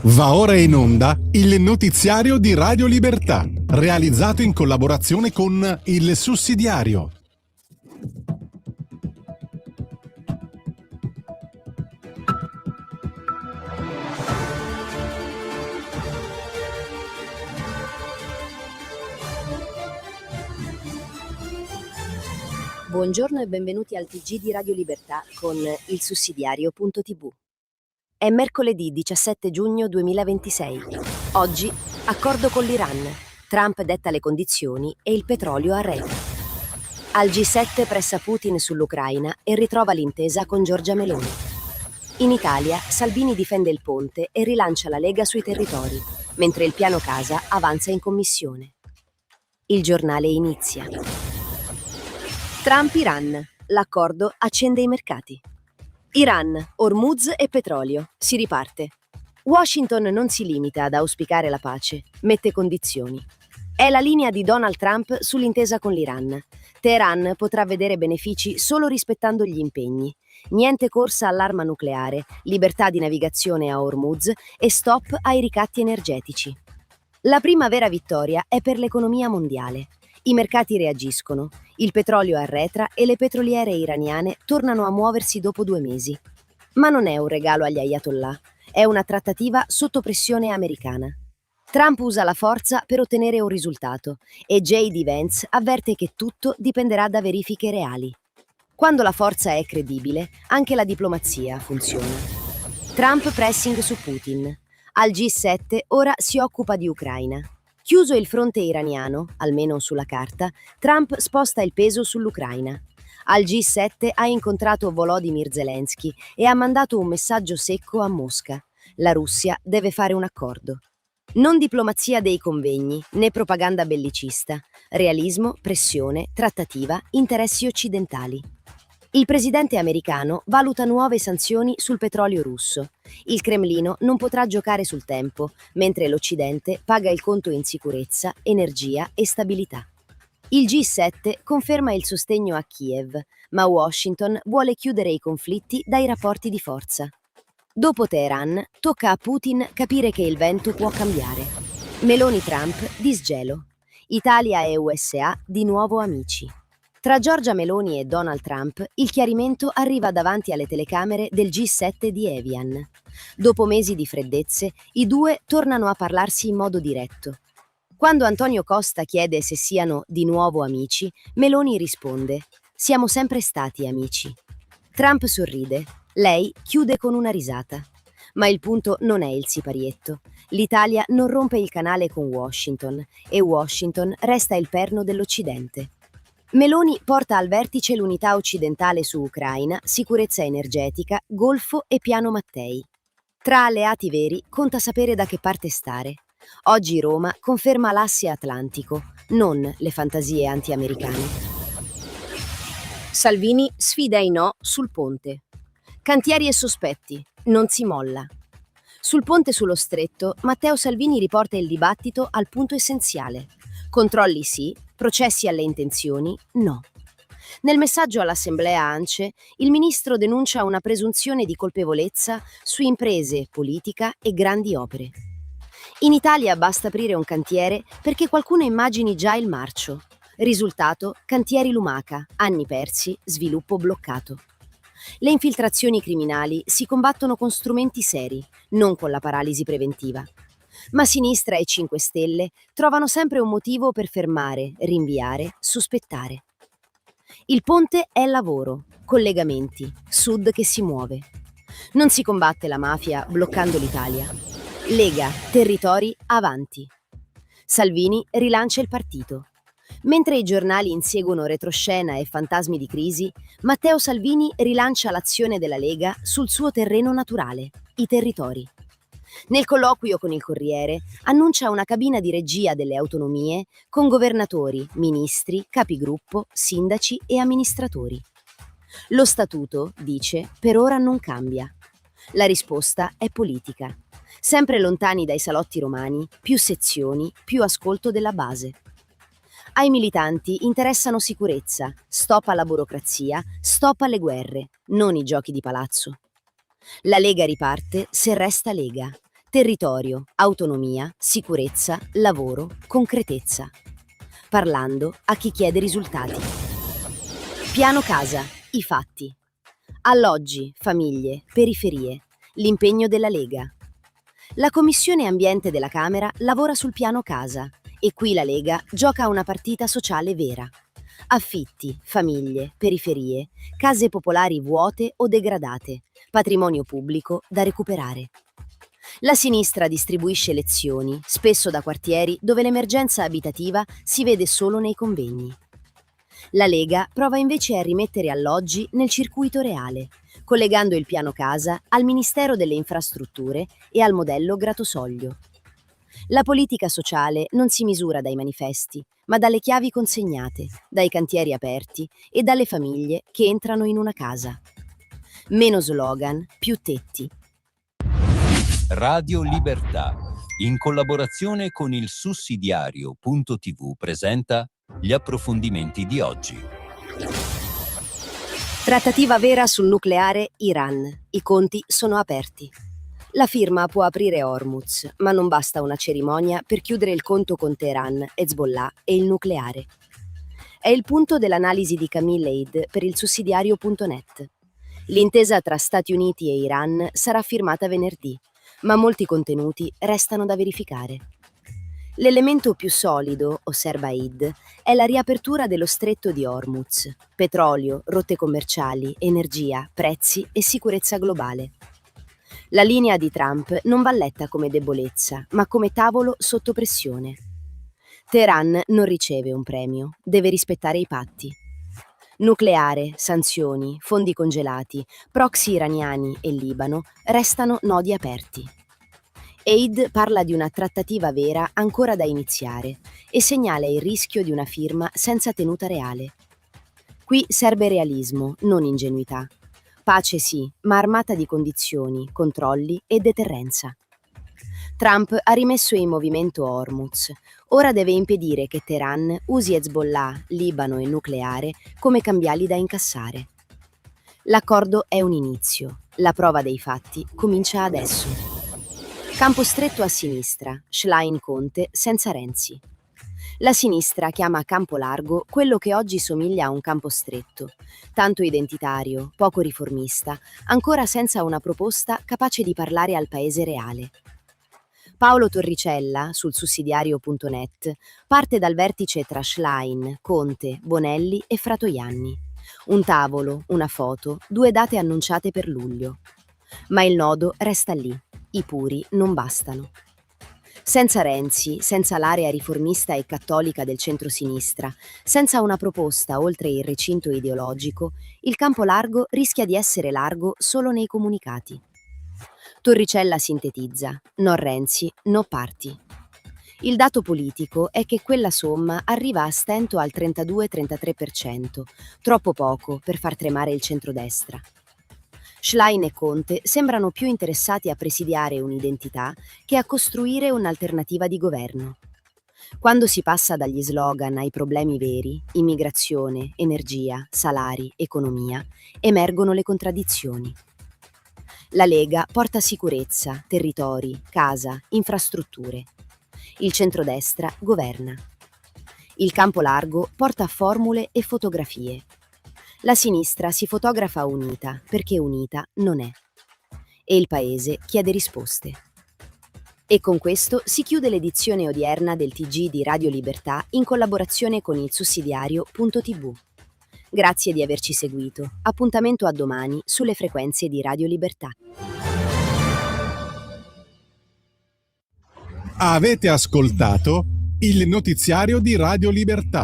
Va ora in onda il notiziario di Radio Libertà, realizzato in collaborazione con Il Sussidiario. Buongiorno e benvenuti al TG di Radio Libertà con il sussidiario.tv. È mercoledì 17 giugno 2026. Oggi, accordo con l'Iran. Trump detta le condizioni e il petrolio arretra. Al G7 pressa Putin sull'Ucraina e ritrova l'intesa con Giorgia Meloni. In Italia, Salvini difende il ponte e rilancia la Lega sui territori, mentre il piano casa avanza in commissione. Il giornale inizia. Trump-Iran. L'accordo accende i mercati. Iran, Hormuz e petrolio. Si riparte. Washington non si limita ad auspicare la pace, mette condizioni. È la linea di Donald Trump sull'intesa con l'Iran. Teheran potrà vedere benefici solo rispettando gli impegni. Niente corsa all'arma nucleare, libertà di navigazione a Hormuz e stop ai ricatti energetici. La prima vera vittoria è per l'economia mondiale. I mercati reagiscono, il petrolio arretra e le petroliere iraniane tornano a muoversi dopo 2 mesi. Ma non è un regalo agli ayatollah, è una trattativa sotto pressione americana. Trump usa la forza per ottenere un risultato e J.D. Vance avverte che tutto dipenderà da verifiche reali. Quando la forza è credibile, anche la diplomazia funziona. Trump pressing su Putin. Al G7 ora si occupa di Ucraina. Chiuso il fronte iraniano, almeno sulla carta, Trump sposta il peso sull'Ucraina. Al G7 ha incontrato Volodymyr Zelensky e ha mandato un messaggio secco a Mosca. La Russia deve fare un accordo. Non diplomazia dei convegni, né propaganda bellicista. Realismo, pressione, trattativa, interessi occidentali. Il presidente americano valuta nuove sanzioni sul petrolio russo. Il Cremlino non potrà giocare sul tempo, mentre l'Occidente paga il conto in sicurezza, energia e stabilità. Il G7 conferma il sostegno a Kiev, ma Washington vuole chiudere i conflitti dai rapporti di forza. Dopo Teheran, tocca a Putin capire che il vento può cambiare. Meloni-Trump, disgelo. Italia e USA di nuovo amici. Tra Giorgia Meloni e Donald Trump, il chiarimento arriva davanti alle telecamere del G7 di Evian. Dopo mesi di freddezze, i due tornano a parlarsi in modo diretto. Quando Antonio Costa chiede se siano di nuovo amici, Meloni risponde: "Siamo sempre stati amici". Trump sorride, lei chiude con una risata. Ma il punto non è il siparietto. L'Italia non rompe il canale con Washington e Washington resta il perno dell'Occidente. Meloni porta al vertice l'unità occidentale su Ucraina, sicurezza energetica, Golfo e piano Mattei. Tra alleati veri conta sapere da che parte stare. Oggi Roma conferma l'asse atlantico, non le fantasie anti-americane. Salvini sfida i no sul ponte. Cantieri e sospetti, non si molla. Sul ponte sullo stretto, Matteo Salvini riporta il dibattito al punto essenziale. Controlli sì, processi alle intenzioni no. Nel messaggio all'Assemblea ANCE, il ministro denuncia una presunzione di colpevolezza su imprese, politica e grandi opere. In Italia basta aprire un cantiere perché qualcuno immagini già il marcio. Risultato: cantieri lumaca, anni persi, sviluppo bloccato. Le infiltrazioni criminali si combattono con strumenti seri, non con la paralisi preventiva. Ma Sinistra e 5 Stelle trovano sempre un motivo per fermare, rinviare, sospettare. Il ponte è lavoro, collegamenti, Sud che si muove. Non si combatte la mafia bloccando l'Italia. Lega, territori, avanti. Salvini rilancia il partito. Mentre i giornali inseguono retroscena e fantasmi di crisi, Matteo Salvini rilancia l'azione della Lega sul suo terreno naturale, i territori. Nel colloquio con il Corriere annuncia una cabina di regia delle autonomie con governatori, ministri, capigruppo, sindaci e amministratori. Lo statuto, dice, per ora non cambia. La risposta è politica. Sempre lontani dai salotti romani, più sezioni, più ascolto della base. Ai militanti interessano sicurezza, stop alla burocrazia, stop alle guerre, non i giochi di palazzo. La Lega riparte se resta Lega. Territorio, autonomia, sicurezza, lavoro, concretezza. Parlando a chi chiede risultati. Piano casa, i fatti. Alloggi, famiglie, periferie. L'impegno della Lega. La Commissione Ambiente della Camera lavora sul piano casa e qui la Lega gioca una partita sociale vera. Affitti, famiglie, periferie, case popolari vuote o degradate, patrimonio pubblico da recuperare. La sinistra distribuisce lezioni, spesso da quartieri dove l'emergenza abitativa si vede solo nei convegni. La Lega prova invece a rimettere alloggi nel circuito reale, collegando il piano casa al Ministero delle Infrastrutture e al modello Gratosoglio. La politica sociale non si misura dai manifesti, ma dalle chiavi consegnate, dai cantieri aperti e dalle famiglie che entrano in una casa. Meno slogan, più tetti. Radio Libertà, in collaborazione con il sussidiario.tv, presenta gli approfondimenti di oggi. Trattativa vera sul nucleare Iran. I conti sono aperti. La firma può aprire Hormuz, ma non basta una cerimonia per chiudere il conto con Teheran, Hezbollah e il nucleare. È il punto dell'analisi di Camille Eid per il sussidiario.net. L'intesa tra Stati Uniti e Iran sarà firmata venerdì, ma molti contenuti restano da verificare. L'elemento più solido, osserva Eid, è la riapertura dello stretto di Hormuz: petrolio, rotte commerciali, energia, prezzi e sicurezza globale. La linea di Trump non va letta come debolezza, ma come tavolo sotto pressione. Teheran non riceve un premio, deve rispettare i patti. Nucleare, sanzioni, fondi congelati, proxy iraniani e Libano restano nodi aperti. Eid parla di una trattativa vera ancora da iniziare e segnala il rischio di una firma senza tenuta reale. Qui serve realismo, non ingenuità. Pace sì, ma armata di condizioni, controlli e deterrenza. Trump ha rimesso in movimento Hormuz. Ora deve impedire che Teheran usi Hezbollah, Libano e nucleare come cambiali da incassare. L'accordo è un inizio. La prova dei fatti comincia adesso. Campo stretto a sinistra, Schlein-Conte senza Renzi. La sinistra chiama campo largo quello che oggi somiglia a un campo stretto, tanto identitario, poco riformista, ancora senza una proposta capace di parlare al paese reale. Paolo Torricella, sul sussidiario.net, parte dal vertice tra Schlein, Conte, Bonelli e Fratoianni. Un tavolo, una foto, 2 date annunciate per luglio. Ma il nodo resta lì, i puri non bastano. Senza Renzi, senza l'area riformista e cattolica del centro-sinistra, senza una proposta oltre il recinto ideologico, il campo largo rischia di essere largo solo nei comunicati. Torricella sintetizza: no Renzi, no parti. Il dato politico è che quella somma arriva a stento al 32-33%, troppo poco per far tremare il centrodestra. Schlein e Conte sembrano più interessati a presidiare un'identità che a costruire un'alternativa di governo. Quando si passa dagli slogan ai problemi veri, immigrazione, energia, salari, economia, emergono le contraddizioni. La Lega porta sicurezza, territori, casa, infrastrutture. Il centrodestra governa. Il campo largo porta formule e fotografie. La sinistra si fotografa unita perché unita non è. E il paese chiede risposte. E con questo si chiude l'edizione odierna del TG di Radio Libertà in collaborazione con il sussidiario.tv. Grazie di averci seguito. Appuntamento a domani sulle frequenze di Radio Libertà. Avete ascoltato il notiziario di Radio Libertà,